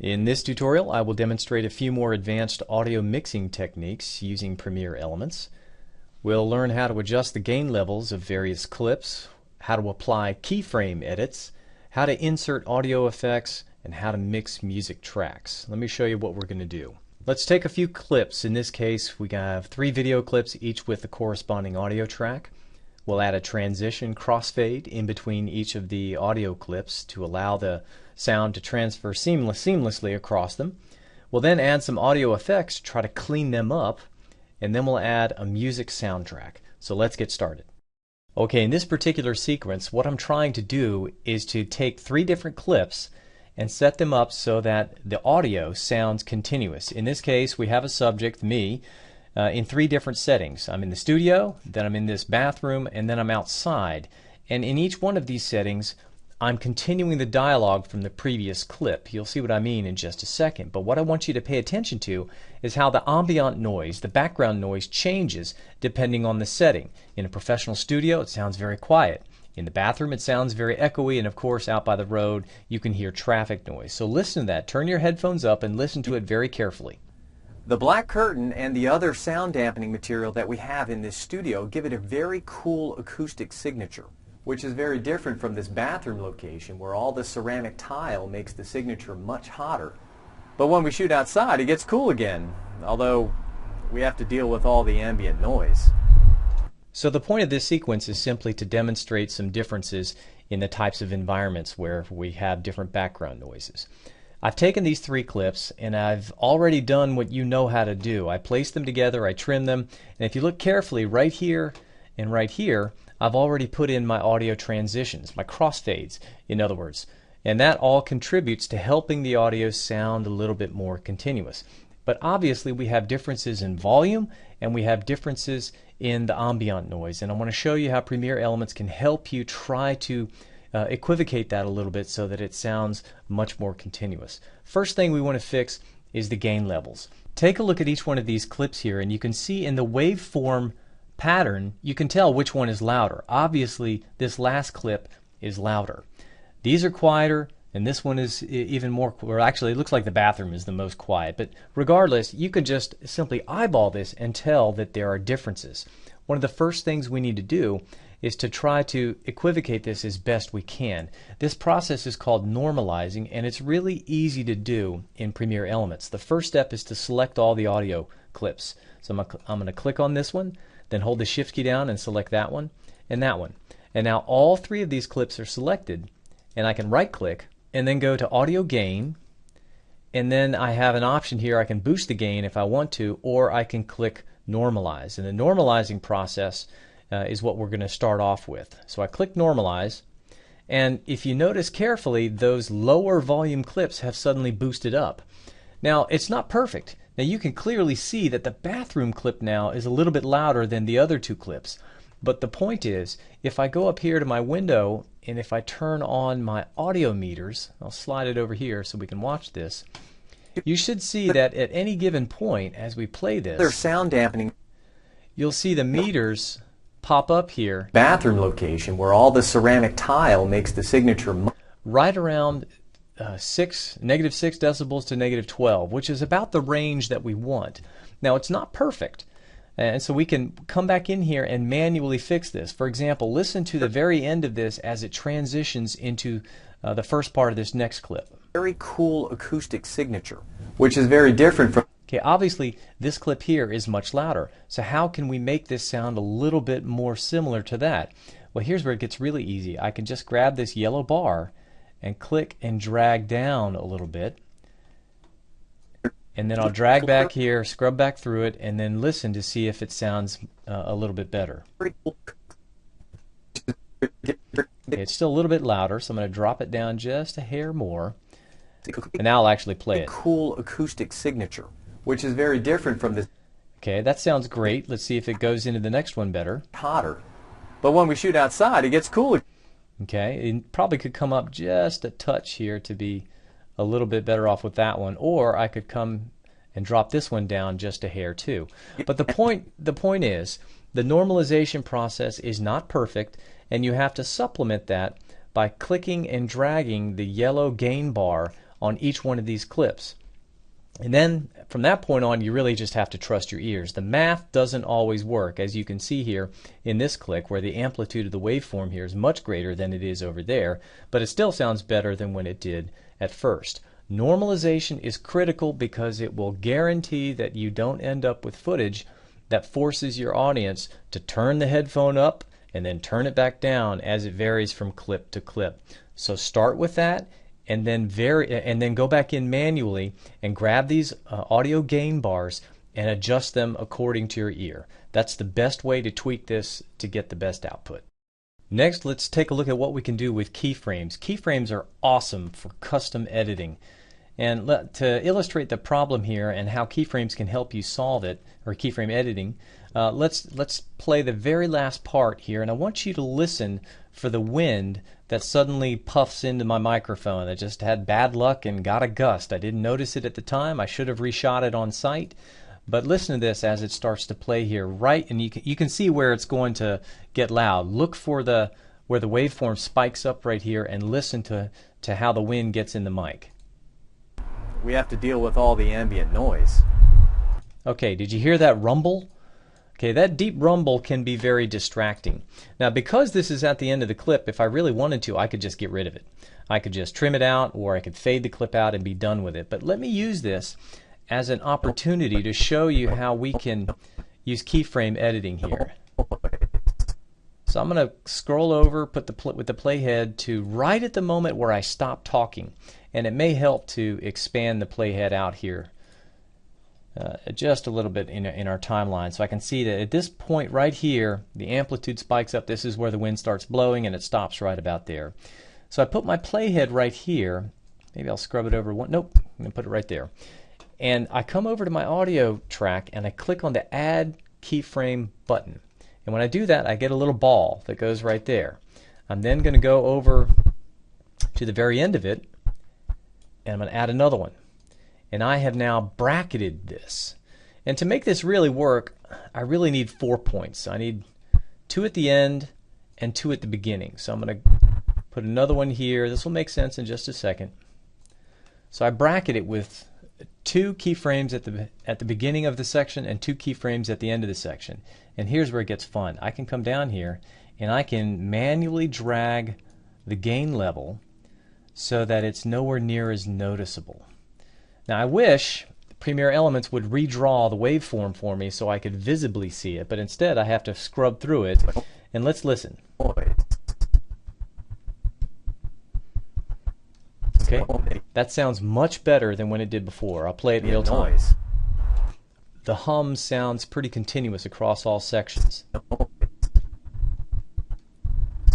In this tutorial, I will demonstrate a few more advanced audio mixing techniques using Premiere Elements. We'll learn how to adjust the gain levels of various clips, how to apply keyframe edits, how to insert audio effects, and how to mix music tracks. Let me show you what we're going to do. Let's take a few clips. In this case, we have 3 video clips, each with the corresponding audio track. We'll add a transition crossfade in between each of the audio clips to allow the sound to transfer seamlessly across them. We'll then add some audio effects to try to clean them up, and then we'll add a music soundtrack. So let's get started. Okay, in this particular sequence, what I'm trying to do is to take 3 different clips and set them up so that the audio sounds continuous. In this case, we have a subject, me, in 3 different settings. I'm in the studio, then I'm in this bathroom, and then I'm outside. And in each one of these settings, I'm continuing the dialogue from the previous clip. You'll see what I mean in just a second. But what I want you to pay attention to is how the ambient noise, the background noise, changes depending on the setting. In a professional studio, it sounds very quiet. In the bathroom, it sounds very echoey, and of course, out by the road, you can hear traffic noise. So listen to that. Turn your headphones up and listen to it very carefully. The black curtain and the other sound dampening material that we have in this studio give it a very cool acoustic signature, which is very different from this bathroom location where all the ceramic tile makes the signature much hotter. But when we shoot outside, it gets cool again, although we have to deal with all the ambient noise. So the point of this sequence is simply to demonstrate some differences in the types of environments where we have different background noises. I've taken these 3 clips and I've already done what you know how to do. I placed them together, I trimmed them, and if you look carefully right here and right here, I've already put in my audio transitions, my crossfades, in other words. And that all contributes to helping the audio sound a little bit more continuous. But obviously we have differences in volume and we have differences in the ambient noise. And I want to show you how Premiere Elements can help you try to equivocate that a little bit so that it sounds much more continuous. First thing we want to fix is the gain levels. Take a look at each one of these clips here and you can see in the waveform pattern you can tell which one is louder. Obviously this last clip is louder. These are quieter and this one is even more, or actually it looks like the bathroom is the most quiet, but regardless you can just simply eyeball this and tell that there are differences. One of the first things we need to do is to try to equivocate this as best we can. This process is called normalizing, and it's really easy to do in Premiere Elements. The first step is to select all the audio clips. So I'm going to click on this one, then hold the Shift key down and select that one and that one. And now all 3 of these clips are selected, and I can right click and then go to Audio Gain, and then I have an option here. I can boost the gain if I want to, or I can click Normalize. And the normalizing process is what we're going to start off with. So I click Normalize, and if you notice carefully, those lower volume clips have suddenly boosted up. Now it's not perfect. Now you can clearly see that the bathroom clip now is a little bit louder than the other 2 clips. But the point is, if I go up here to my window and if I turn on my audio meters, I'll slide it over here so we can watch this, you should see that at any given point as we play this, There's sound dampening. You'll see the meters pop up here. Bathroom location where all the ceramic tile makes the signature right around -6 decibels to -12, which is about the range that we want. Now it's not perfect, and so we can come back in here and manually fix this. For example, listen to the very end of this as it transitions into the first part of this next clip. Very cool acoustic signature, which is very different from. Okay, obviously this clip here is much louder. So how can we make this sound a little bit more similar to that? Well, here's where it gets really easy. I can just grab this yellow bar and click and drag down a little bit. And then I'll drag back here, scrub back through it, and then listen to see if it sounds a little bit better. Okay, it's still a little bit louder, so I'm going to drop it down just a hair more. And now I'll actually play it. Cool acoustic signature, which is very different from this. Okay, that sounds great. Let's see if it goes into the next one better. Hotter. But when we shoot outside, it gets cooler. Okay, it probably could come up just a touch here to be a little bit better off with that one, or I could come and drop this one down just a hair too. But the point is, the normalization process is not perfect, and you have to supplement that by clicking and dragging the yellow gain bar on each one of these clips. And then from that point on, you really just have to trust your ears. The math doesn't always work, as you can see here in this click, where the amplitude of the waveform here is much greater than it is over there, but it still sounds better than when it did at first. Normalization is critical because it will guarantee that you don't end up with footage that forces your audience to turn the headphone up and then turn it back down as it varies from clip to clip. So start with that, and then go back in manually and grab these audio gain bars and adjust them according to your ear. That's the best way to tweak this to get the best output. Next, let's take a look at what we can do with keyframes. Keyframes are awesome for custom editing. And to illustrate the problem here and how keyframes can help you solve it, or keyframe editing, let's play the very last part here, and I want you to listen for the wind that suddenly puffs into my microphone. I just had bad luck and got a gust. I didn't notice it at the time. I should have reshot it on site. But listen to this as it starts to play here, right? And you can see where it's going to get loud. Look for where the waveform spikes up right here, and listen to how the wind gets in the mic. We have to deal with all the ambient noise. Okay, did you hear that rumble? Okay, that deep rumble can be very distracting. Now, because this is at the end of the clip, if I really wanted to, I could just get rid of it. I could just trim it out, or I could fade the clip out and be done with it. But let me use this as an opportunity to show you how we can use keyframe editing here. So I'm going to scroll over, put with the playhead to right at the moment where I stop talking. And it may help to expand the playhead out here just a little bit in our timeline. So I can see that at this point right here, the amplitude spikes up. This is where the wind starts blowing, and it stops right about there. So I put my playhead right here. Maybe I'll scrub it over one. Nope, I'm going to put it right there. And I come over to my audio track, and I click on the Add Keyframe button. And when I do that, I get a little ball that goes right there. I'm then going to go over to the very end of it, and I'm going to add another one. And I have now bracketed this. And to make this really work, I really need 4 points. I need 2 at the end and 2 at the beginning. So I'm going to put another one here. This will make sense in just a second. So I bracket it with 2 keyframes at the beginning of the section and 2 keyframes at the end of the section. And here's where it gets fun. I can come down here and I can manually drag the gain level so that it's nowhere near as noticeable. Now I wish Premiere Elements would redraw the waveform for me so I could visibly see it, but instead I have to scrub through it. And let's listen. Okay, that sounds much better than when it did before. I'll play it in real time. The hum sounds pretty continuous across all sections.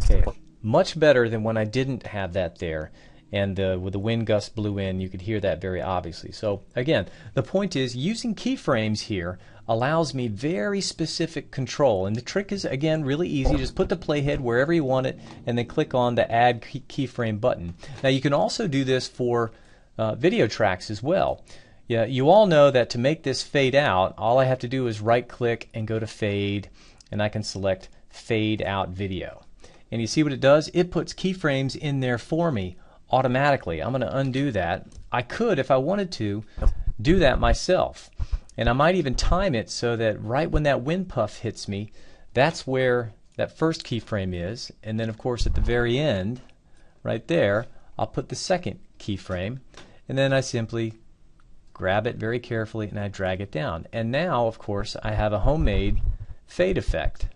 Okay, much better than when I didn't have that there. And with the wind gust blew in, you could hear that very obviously. So again, the point is using keyframes here allows me very specific control. And the trick is, again, really easy. Just put the playhead wherever you want it and then click on the Add Keyframe button. Now you can also do this for video tracks as well. Yeah, you all know that to make this fade out, all I have to do is right click and go to Fade, and I can select Fade Out Video. And you see what it does? It puts keyframes in there for me automatically. I'm going to undo that. I could, if I wanted to, do that myself. And I might even time it so that right when that wind puff hits me, that's where that first keyframe is. And then of course at the very end, right there, I'll put the second keyframe. And then I simply grab it very carefully and I drag it down. And now, of course, I have a homemade fade effect.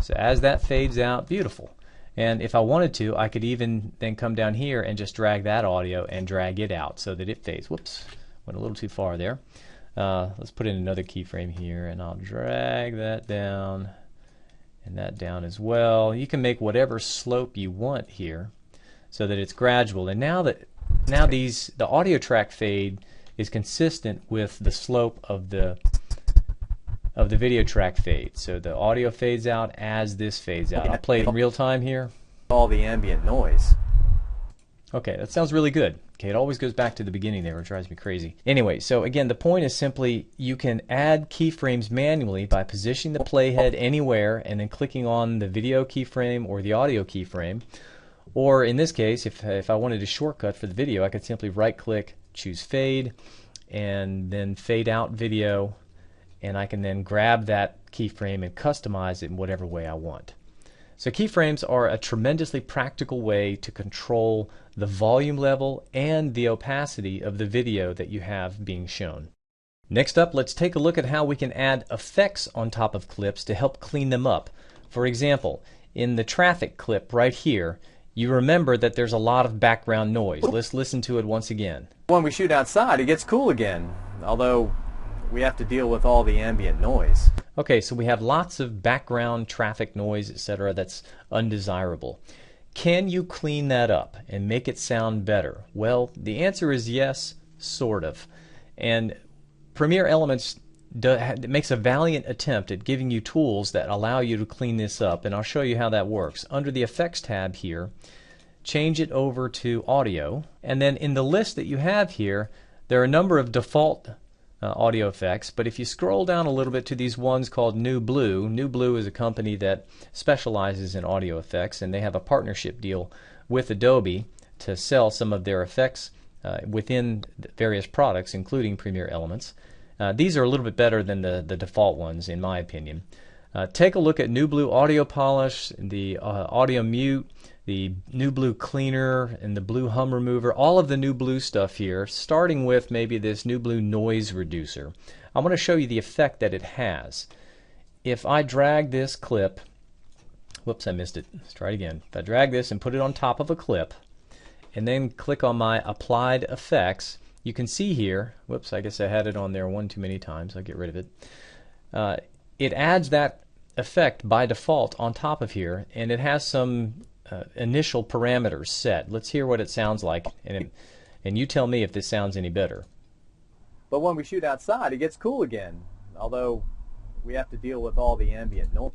So as that fades out, beautiful. And if I wanted to, I could even then come down here and just drag that audio and drag it out so that it fades. Whoops, went a little too far there. Let's put in another keyframe here, and I'll drag that down and that down as well. You can make whatever slope you want here so that it's gradual. And now the audio track fade is consistent with the slope of the video track fade. So the audio fades out as this fades out. I'll play it in real time here. All the ambient noise. Okay, that sounds really good. Okay, it always goes back to the beginning there. It drives me crazy. Anyway, so again, the point is simply you can add keyframes manually by positioning the playhead anywhere and then clicking on the video keyframe or the audio keyframe. Or in this case, if I wanted a shortcut for the video, I could simply right click, choose fade, and then fade out video, and I can then grab that keyframe and customize it in whatever way I want. So keyframes are a tremendously practical way to control the volume level and the opacity of the video that you have being shown. Next up, let's take a look at how we can add effects on top of clips to help clean them up. For example, in the traffic clip right here, you remember that there's a lot of background noise. Let's listen to it once again. When we shoot outside, it gets cool again, although we have to deal with all the ambient noise. Okay, so we have lots of background traffic noise, etc. that's undesirable. Can you clean that up and make it sound better? Well, the answer is yes, sort of. And Premiere Elements makes a valiant attempt at giving you tools that allow you to clean this up, and I'll show you how that works. Under the Effects tab here, change it over to Audio, and then in the list that you have here, there are a number of default audio effects, but if you scroll down a little bit to these ones called New Blue is a company that specializes in audio effects, and they have a partnership deal with Adobe to sell some of their effects within various products, including Premiere Elements. These are a little bit better than the default ones, in my opinion. Take a look at New Blue Audio Polish, the Audio Mute, the New Blue Cleaner, and the Blue Hum Remover, all of the New Blue stuff here, starting with maybe this New Blue Noise Reducer. I want to show you the effect that it has. If I drag this clip, whoops, I missed it. Let's try it again. If I drag this and put it on top of a clip, and then click on my Applied Effects, you can see here, whoops, I guess I had it on there one too many times. I'll get rid of it. It adds that effect by default on top of here, and it has some initial parameters set. Let's hear what it sounds like, and you tell me if this sounds any better. But when we shoot outside, it gets cool again, although we have to deal with all the ambient noise.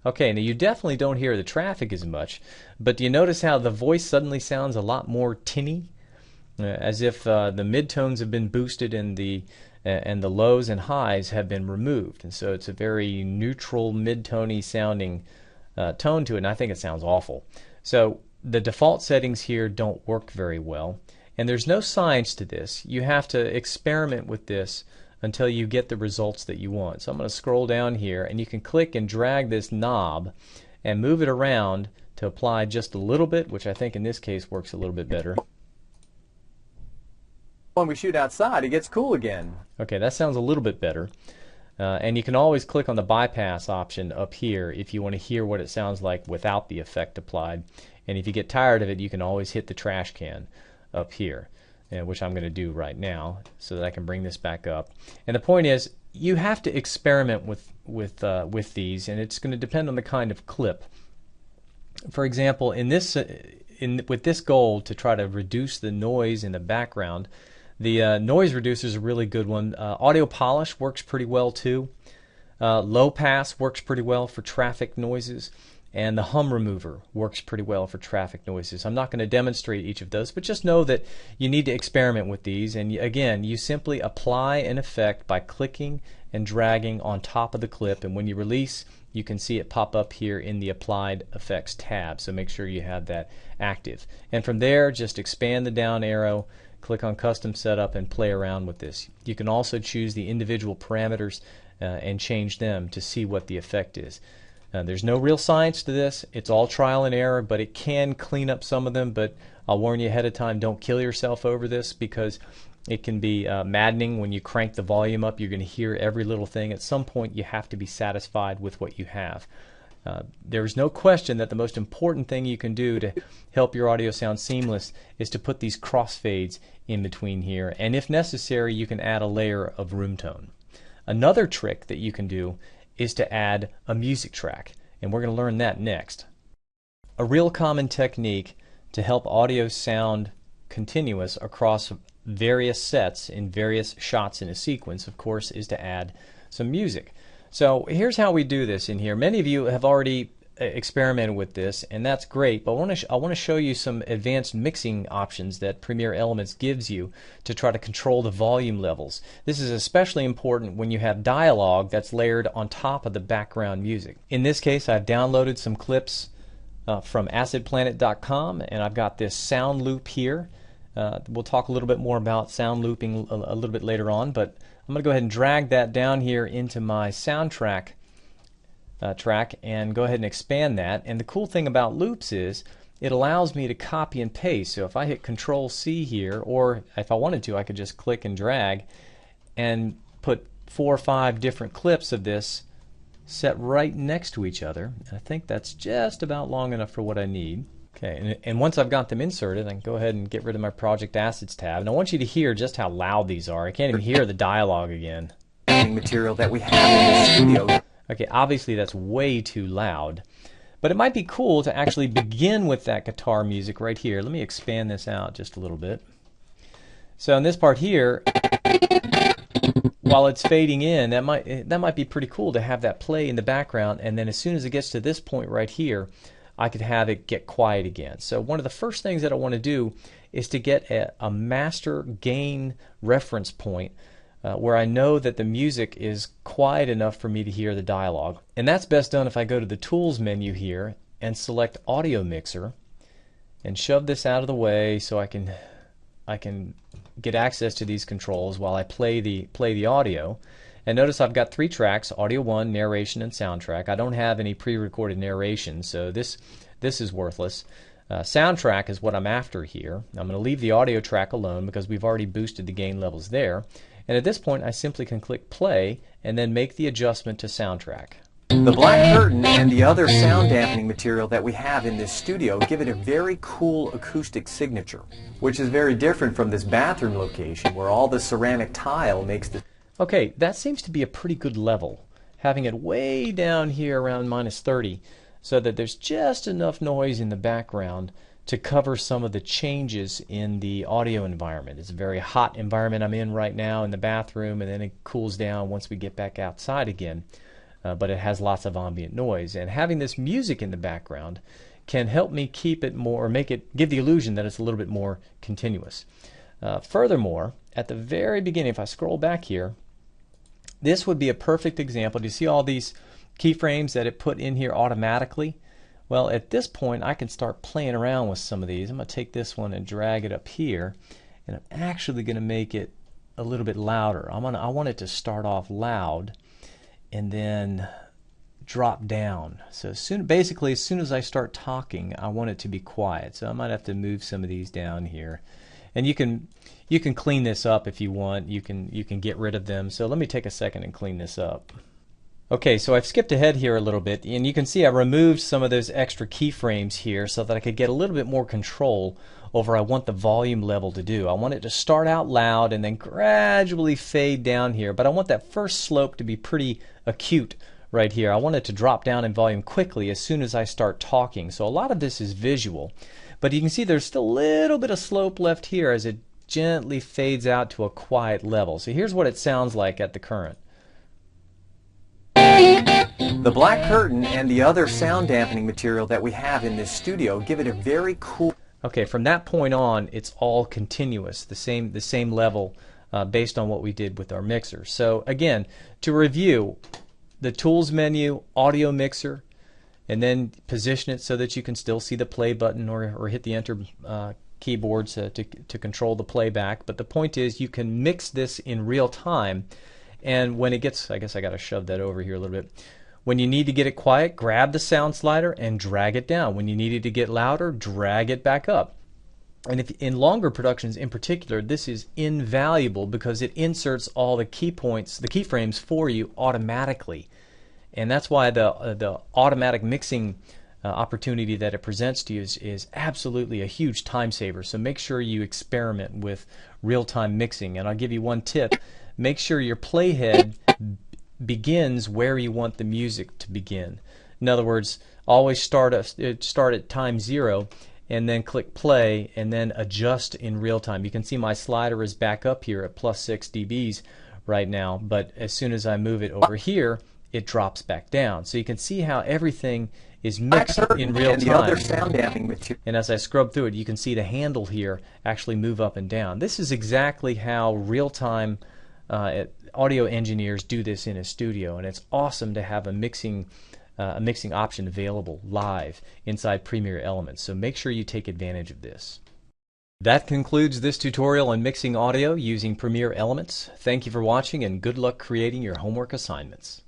Okay, now you definitely don't hear the traffic as much, but do you notice how the voice suddenly sounds a lot more tinny? As if the midtones have been boosted and the lows and highs have been removed, and so it's a very neutral, mid-tony sounding tone to it, and I think it sounds awful. So the default settings here don't work very well, and there's no science to this. You have to experiment with this until you get the results that you want. So I'm going to scroll down here, and you can click and drag this knob and move it around to apply just a little bit, which I think in this case works a little bit better. When we shoot outside, it gets cool again. Okay, that sounds a little bit better. And you can always click on the bypass option up here if you want to hear what it sounds like without the effect applied. And if you get tired of it, you can always hit the trash can up here, which I'm going to do right now so that I can bring this back up. And the point is, you have to experiment with these, and it's going to depend on the kind of clip. For example, with this goal to try to reduce the noise in the background, the noise reducer is a really good one. Audio Polish works pretty well too. Low Pass works pretty well for traffic noises, and the Hum Remover works pretty well for traffic noises. I'm not going to demonstrate each of those, but just know that you need to experiment with these, and again, you simply apply an effect by clicking and dragging on top of the clip, and when you release, you can see it pop up here in the Applied Effects tab, so make sure you have that active. And from there, just expand the down arrow, click on Custom Setup, and play around with this. You can also choose the individual parameters and change them to see what the effect is. There's no real science to this. It's all trial and error, but it can clean up some of them, but I'll warn you ahead of time, don't kill yourself over this, because it can be maddening when you crank the volume up. You're going to hear every little thing. At some point, you have to be satisfied with what you have. There's no question that the most important thing you can do to help your audio sound seamless is to put these crossfades in between here, and if necessary, you can add a layer of room tone. Another trick that you can do is to add a music track, and we're going to learn that next. A real common technique to help audio sound continuous across various sets in various shots in a sequence, of course, is to add some music. So here's how we do this in here. Many of you have already experimented with this, and that's great, but I want to show you some advanced mixing options that Premiere Elements gives you to try to control the volume levels. This is especially important when you have dialogue that's layered on top of the background music. In this case, I've downloaded some clips from acidplanet.com, and I've got this sound loop here. We'll talk a little bit more about sound looping a little bit later on, but I'm going to go ahead and drag that down here into my soundtrack track and go ahead and expand that. And the cool thing about loops is it allows me to copy and paste. So if I hit Control C here, or if I wanted to, I could just click and drag and put 4 or 5 different clips of this set right next to each other. I think that's just about long enough for what I need. Okay, and once I've got them inserted, I can go ahead and get rid of my Project Acids tab. And I want you to hear just how loud these are. I can't even hear the dialogue again. Material that we have in the studio. Okay, obviously that's way too loud. But it might be cool to actually begin with that guitar music right here. Let me expand this out just a little bit. So in this part here, while it's fading in, that might be pretty cool to have that play in the background, and then as soon as it gets to this point right here, I could have it get quiet again. So one of the first things that I want to do is to get a master gain reference point where I know that the music is quiet enough for me to hear the dialogue. And that's best done if I go to the Tools menu here and select Audio Mixer and shove this out of the way so I can get access to these controls while I play the audio. And notice I've got 3 tracks: Audio 1, Narration, and Soundtrack. I don't have any pre-recorded narration, so this is worthless. Soundtrack is what I'm after here. I'm going to leave the audio track alone because we've already boosted the gain levels there. And at this point I simply can click play and then make the adjustment to soundtrack. The black curtain and the other sound dampening material that we have in this studio give it a very cool acoustic signature, which is very different from this bathroom location where all the ceramic tile makes the... Okay, that seems to be a pretty good level, having it way down here around -30, so that there's just enough noise in the background to cover some of the changes in the audio environment. It's a very hot environment I'm in right now in the bathroom, and then it cools down once we get back outside again. But it has lots of ambient noise, and having this music in the background can help me keep it more, or give the illusion that it's a little bit more continuous. Furthermore, at the very beginning, if I scroll back here, this would be a perfect example. Do you see all these keyframes that it put in here automatically? Well, at this point I can start playing around with some of these. I'm going to take this one and drag it up here, and I'm actually going to make it a little bit louder. I want it to start off loud and then drop down. So basically as soon as I start talking, I want it to be quiet. So I might have to move some of these down here. And you can clean this up if you want. You can get rid of them. So let me take a second and clean this up. Okay, so I've skipped ahead here a little bit, and you can see I removed some of those extra keyframes here so that I could get a little bit more control over what I want the volume level to do. I want it to start out loud and then gradually fade down here, but I want that first slope to be pretty acute right here. I want it to drop down in volume quickly as soon as I start talking. So a lot of this is visual, but you can see there's still a little bit of slope left here as it gently fades out to a quiet level. So here's what it sounds like at the current. The black curtain and the other sound dampening material that we have in this studio give it a very cool... Okay, from that point on, it's all continuous, the same level based on what we did with our mixer. So again, to review, the Tools menu, Audio Mixer, and then position it so that you can still see the play button or hit the Enter keyboards to control the playback. But the point is you can mix this in real time, and when it gets, I guess I got to shove that over here a little bit. When you need to get it quiet, grab the sound slider and drag it down. When you need it to get louder, drag it back up. And if in longer productions in particular, this is invaluable because it inserts all the key points, the keyframes for you automatically. And that's why the automatic mixing opportunity that it presents to you is absolutely a huge time saver. So make sure you experiment with real-time mixing. And I'll give you one tip. Make sure your playhead begins where you want the music to begin. In other words, always start at time 0 and then click play and then adjust in real time. You can see my slider is back up here at +6 dBs right now, but as soon as I move it over here, it drops back down. So you can see how everything is mixed in real time. And as I scrub through it, you can see the handle here actually move up and down. This is exactly how real-time audio engineers do this in a studio, and it's awesome to have a mixing a mixing option available live inside Premiere Elements, so make sure you take advantage of this. That concludes this tutorial on mixing audio using Premiere Elements. Thank you for watching and good luck creating your homework assignments.